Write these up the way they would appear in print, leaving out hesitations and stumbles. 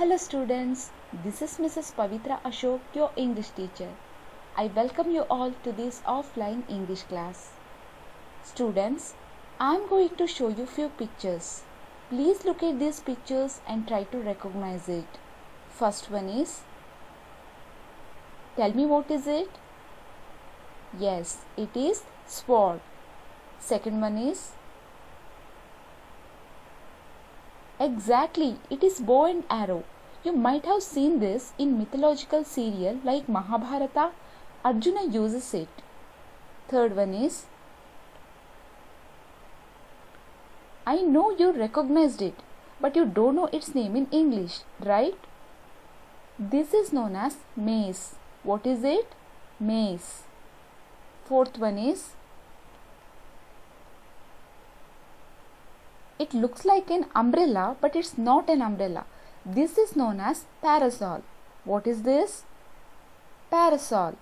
Hello students, this is Mrs. Pavitra Ashok, your English teacher. I welcome you all to this offline English class. Students, I am going to show you few pictures. Please look at these pictures and try to recognize it. First one is, tell me what is it? Yes, it is sword. Second one is, exactly, it is bow and arrow. You might have seen this in mythological serial like Mahabharata. Arjuna uses it. Third one is, I know you recognized it, but you don't know its name in English, right? This is known as mace. What is it? Mace. Fourth one is, it looks like an umbrella, but it's not an umbrella. This is known as parasol. What is this? Parasol.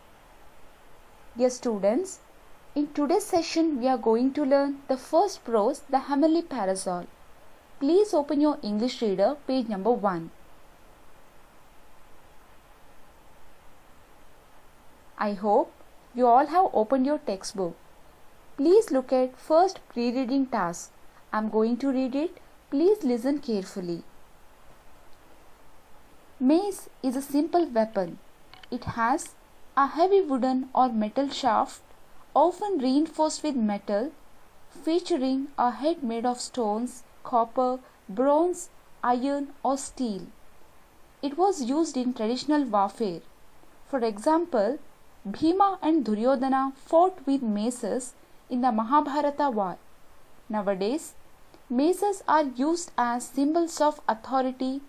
Dear students, in today's session we are going to learn the first prose, the heavenly parasol. Please open your English reader, page number 1. I hope you all have opened your textbook. Please look at first pre-reading task. I am going to read it. Please listen carefully. Mace is a simple weapon. It has a heavy wooden or metal shaft, often reinforced with metal, featuring a head made of stones, copper, bronze, iron or steel. It was used in traditional warfare. For example, Bhima and Duryodhana fought with maces in the Mahabharata war. Nowadays, maces are used as symbols of authority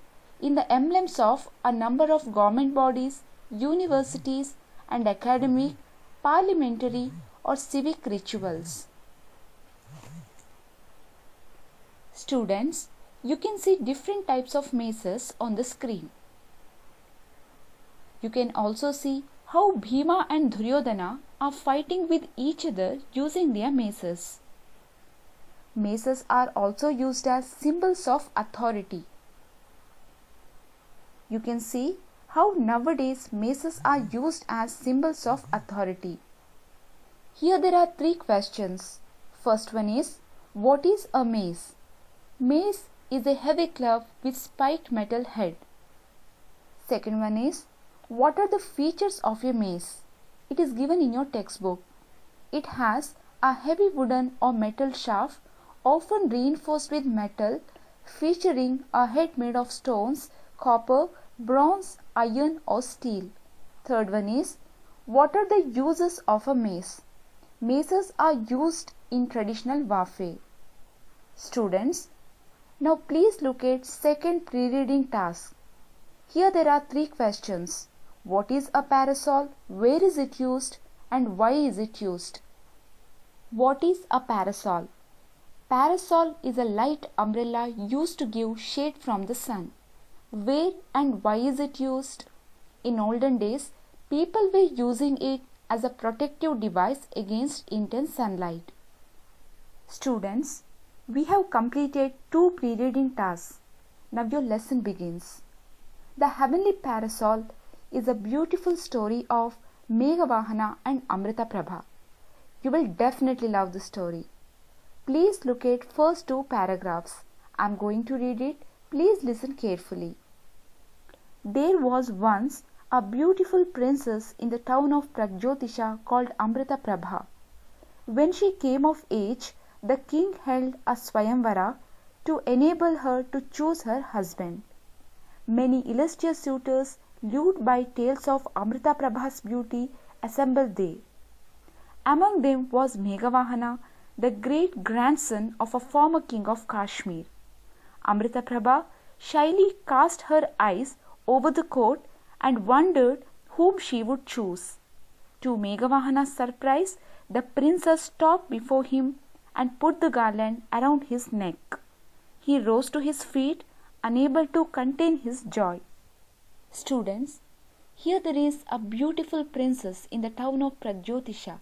in the emblems of a number of government bodies, universities and academic, parliamentary or civic rituals. Students, you can see different types of maces on the screen. You can also see how Bhima and Duryodhana are fighting with each other using their maces. Maces are also used as symbols of authority. You can see how nowadays maces are used as symbols of authority. Here there are 3 questions. First one is, what is a mace? Mace is a heavy club with spiked metal head. Second one is, what are the features of a mace? It is given in your textbook. It has a heavy wooden or metal shaft, often reinforced with metal, featuring a head made of stones, copper, bronze, iron or steel. Third one is, what are the uses of a mace? Maces are used in traditional warfare. Students, now please look at second pre-reading task. Here there are 3 questions. What is a parasol? Where is it used? And why is it used? What is a parasol? Parasol is a light umbrella used to give shade from the sun. Where and why is it used? In olden days, people were using it as a protective device against intense sunlight. Students, we have completed 2 pre-reading tasks. Now your lesson begins. The Heavenly Parasol is a beautiful story of Meghavahana and Amrita Prabha. You will definitely love the story. Please look at first 2 paragraphs. I am going to read it. Please listen carefully. There was once a beautiful princess in the town of Pragjyotisha called Amrita Prabha. When she came of age, the king held a Swayamvara to enable her to choose her husband. Many illustrious suitors, lured by tales of Amrita Prabha's beauty, assembled there. Among them was Meghavahana, the great grandson of a former king of Kashmir. Amrita Prabha shyly cast her eyes over the court and wondered whom she would choose. To Meghavahana's surprise, the princess stopped before him and put the garland around his neck. He rose to his feet, unable to contain his joy. Students, here there is a beautiful princess in the town of Pragjyotisha.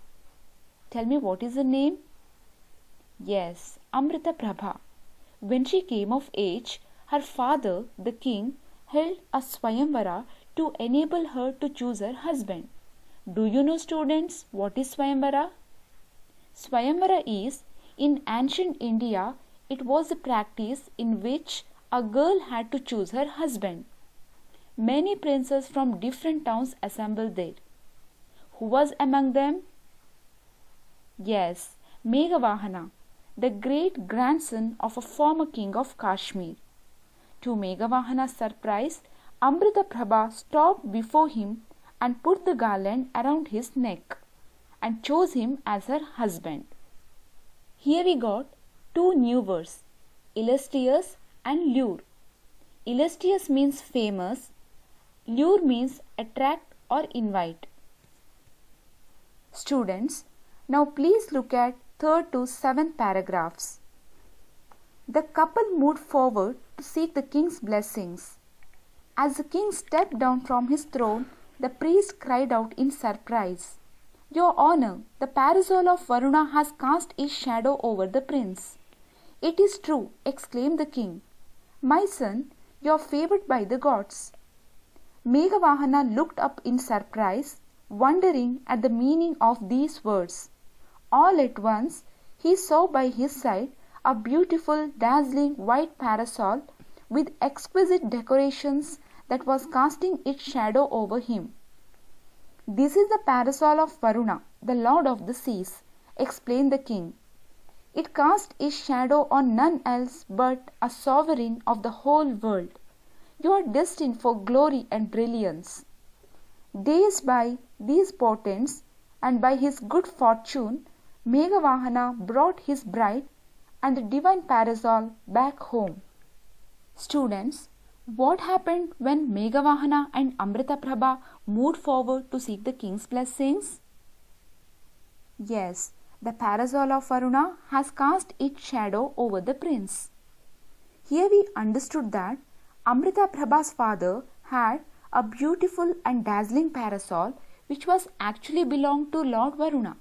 Tell me, what is her name? Yes, Amrita Prabha. When she came of age, her father, the king, held a Swayamvara to enable her to choose her husband. Do you know, students, what is Swayamvara? Swayamvara is, in ancient India, it was a practice in which a girl had to choose her husband. Many princes from different towns assembled there. Who was among them? Yes, Meghavahana, the great grandson of a former king of Kashmir. To Meghavahana's surprise, Amrita Prabha stopped before him and put the garland around his neck and chose him as her husband. Here we got two new words, illustrious and lure. Illustrious means famous, lure means attract or invite. Students, now please look at 3rd to 7th paragraphs. The couple moved forward to seek the king's blessings. As the king stepped down from his throne, the priest cried out in surprise, "Your Honor, the parasol of Varuna has cast its shadow over the prince." "It is true," exclaimed the king. "My son, you are favoured by the gods." Meghavahana looked up in surprise, wondering at the meaning of these words. All at once, he saw by his side a beautiful, dazzling white parasol with exquisite decorations that was casting its shadow over him. "This is the parasol of Varuna, the lord of the seas," explained the king. "It cast its shadow on none else but a sovereign of the whole world. You are destined for glory and brilliance." Dazed by these portents and by his good fortune, Meghavahana brought his bride and the divine parasol back home. Students, what happened when Meghavahana and Amrita Prabha moved forward to seek the king's blessings? Yes, the parasol of Varuna has cast its shadow over the prince. Here we understood that Amrita Prabha's father had a beautiful and dazzling parasol which was actually belonged to Lord Varuna.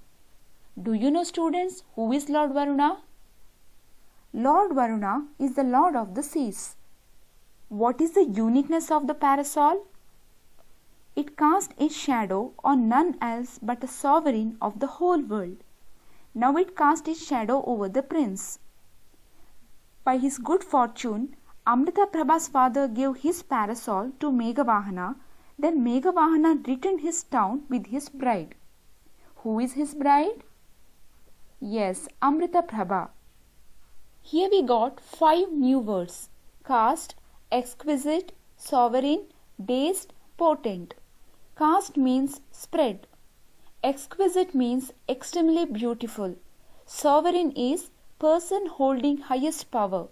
Do you know, students, who is Lord Varuna? Lord Varuna is the lord of the seas. What is the uniqueness of the parasol? It cast its shadow on none else but a sovereign of the whole world. Now it cast its shadow over the prince. By his good fortune, Amrita Prabha's father gave his parasol to Meghavahana. Then Meghavahana returned his town with his bride. Who is his bride? Yes, Amrita Prabha. Here we got 5 new words: cast, exquisite, sovereign, dazed, potent. Cast means spread. Exquisite means extremely beautiful. Sovereign is person holding highest power.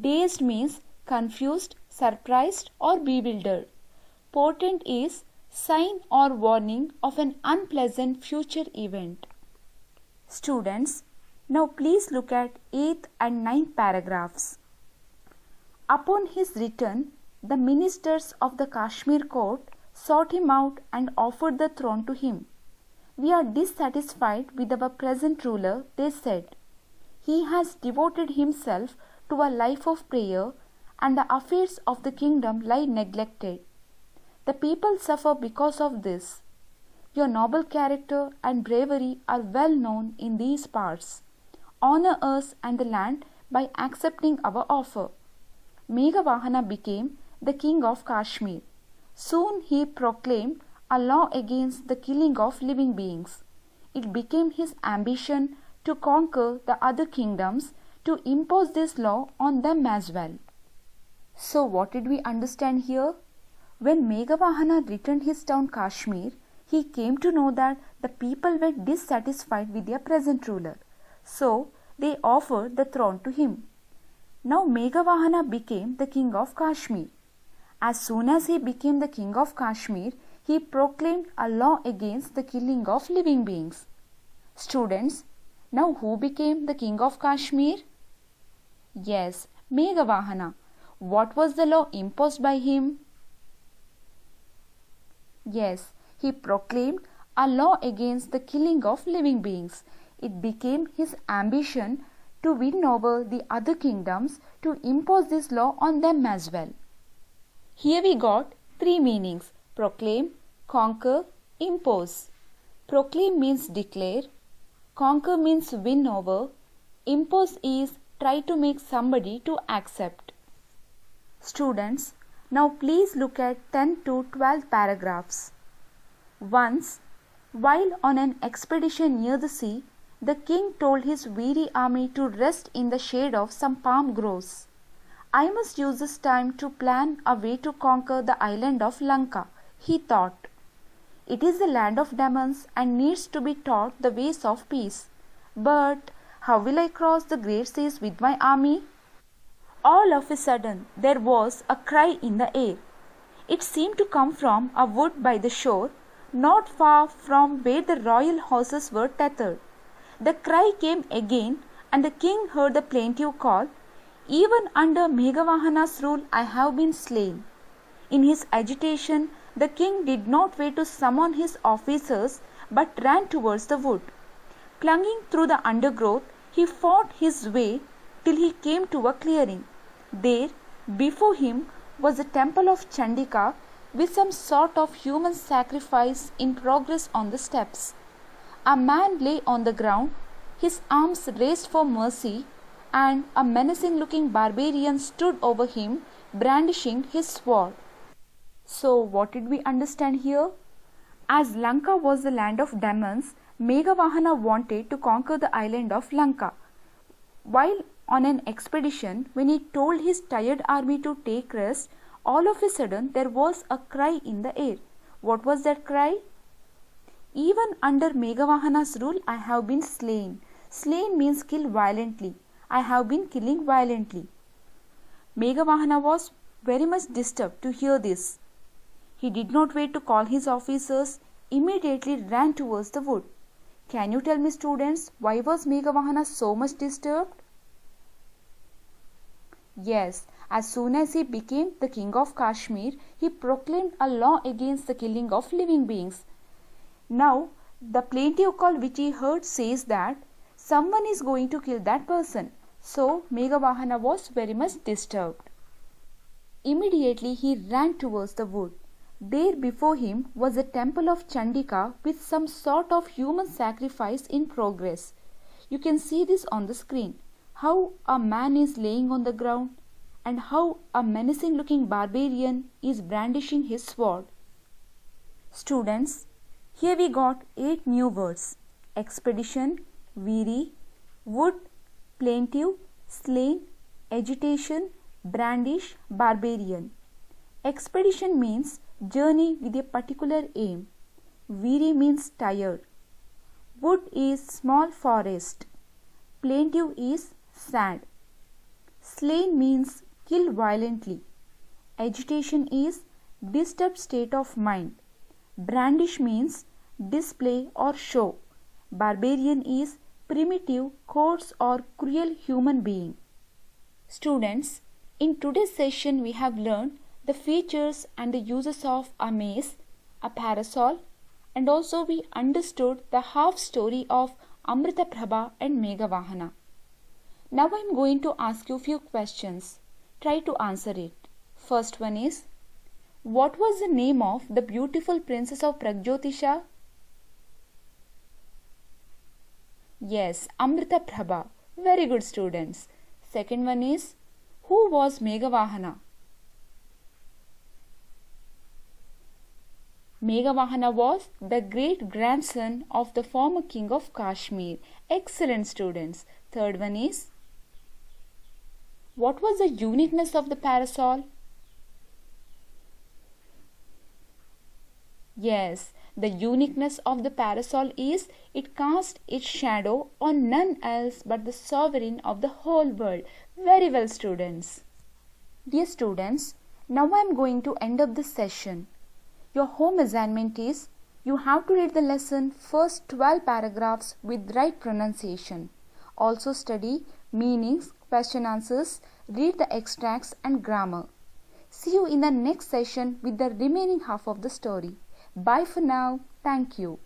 Dazed means confused, surprised or bewildered. Potent is sign or warning of an unpleasant future event. Students, now please look at 8th and 9th paragraphs. Upon his return, the ministers of the Kashmir court sought him out and offered the throne to him. "We are dissatisfied with our present ruler," they said. "He has devoted himself to a life of prayer, and the affairs of the kingdom lie neglected. The people suffer because of this. Your noble character and bravery are well known in these parts. Honor us and the land by accepting our offer." Meghavahana became the king of Kashmir. Soon he proclaimed a law against the killing of living beings. It became his ambition to conquer the other kingdoms, to impose this law on them as well. So what did we understand here? When Meghavahana returned his town Kashmir, he came to know that the people were dissatisfied with their present ruler. So they offered the throne to him. Now Meghavahana became the king of Kashmir. As soon as he became the king of Kashmir, he proclaimed a law against the killing of living beings. Students, now who became the king of Kashmir? Yes, Meghavahana. What was the law imposed by him? Yes, he proclaimed a law against the killing of living beings. It became his ambition to win over the other kingdoms, to impose this law on them as well. Here we got three meanings: proclaim, conquer, impose. Proclaim means declare, conquer means win over, impose is try to make somebody to accept. Students, now please look at 10 to 12 paragraphs. Once, while on an expedition near the sea, the king told his weary army to rest in the shade of some palm groves. I must use this time to plan a way to conquer the island of Lanka, he thought. It is the land of demons and needs to be taught the ways of peace. But how will I cross the great seas with my army? All of a sudden there was a cry in the air. It seemed to come from a wood by the shore, not far from where the royal horses were tethered. The cry came again, and the king heard the plaintive call, "Even under Meghavahana's rule I have been slain." In his agitation, the king did not wait to summon his officers, but ran towards the wood. Plunging through the undergrowth, he fought his way till he came to a clearing. There, before him, was the temple of Chandika, with some sort of human sacrifice in progress on the steps. A man lay on the ground, his arms raised for mercy, and a menacing-looking barbarian stood over him, brandishing his sword. So, what did we understand here? As Lanka was the land of demons, Meghavahana wanted to conquer the island of Lanka. While on an expedition, when he told his tired army to take rest, all of a sudden there was a cry in the air. What was that cry? Even under Meghavahana's rule, I have been slain. Slain means kill violently. I have been killing violently. Meghavahana was very much disturbed to hear this. He did not wait to call his officers, immediately ran towards the wood. Can you tell me, students, why was Meghavahana so much disturbed? Yes, as soon as he became the king of Kashmir, he proclaimed a law against the killing of living beings. Now, the plaintive call which he heard says that someone is going to kill that person. So, Meghavahana was very much disturbed. Immediately, he ran towards the wood. There before him was a temple of Chandika with some sort of human sacrifice in progress. You can see this on the screen. How a man is laying on the ground and how a menacing looking barbarian is brandishing his sword. Students, here we got 8 new words: expedition, weary, wood, plaintive, slain, agitation, brandish, barbarian. Expedition means journey with a particular aim. Weary means tired. Wood is small forest. Plaintive is sad. Slain means kill violently. Agitation is disturbed state of mind. Brandish means display or show. Barbarian is primitive, coarse or cruel human being. Students, in today's session we have learned the features and the uses of a mace, a parasol, and also we understood the half story of Amrita Prabha and Meghavahana. Now I am going to ask you few questions. Try to answer it. First one is, what was the name of the beautiful princess of Pragjyotisha? Yes, Amrita Prabha. Very good, students. Second one is, who was Meghavahana? Meghavahana was the great grandson of the former king of Kashmir. Excellent, students. Third one is, what was the uniqueness of the parasol? Yes, the uniqueness of the parasol is it casts its shadow on none else but the sovereign of the whole world. Very well, students. Dear students, now I am going to end up this session. Your home assignment is you have to read the lesson first 12 paragraphs with right pronunciation. Also study meanings, question answers, read the extracts and grammar. See you in the next session with the remaining half of the story. Bye for now. Thank you.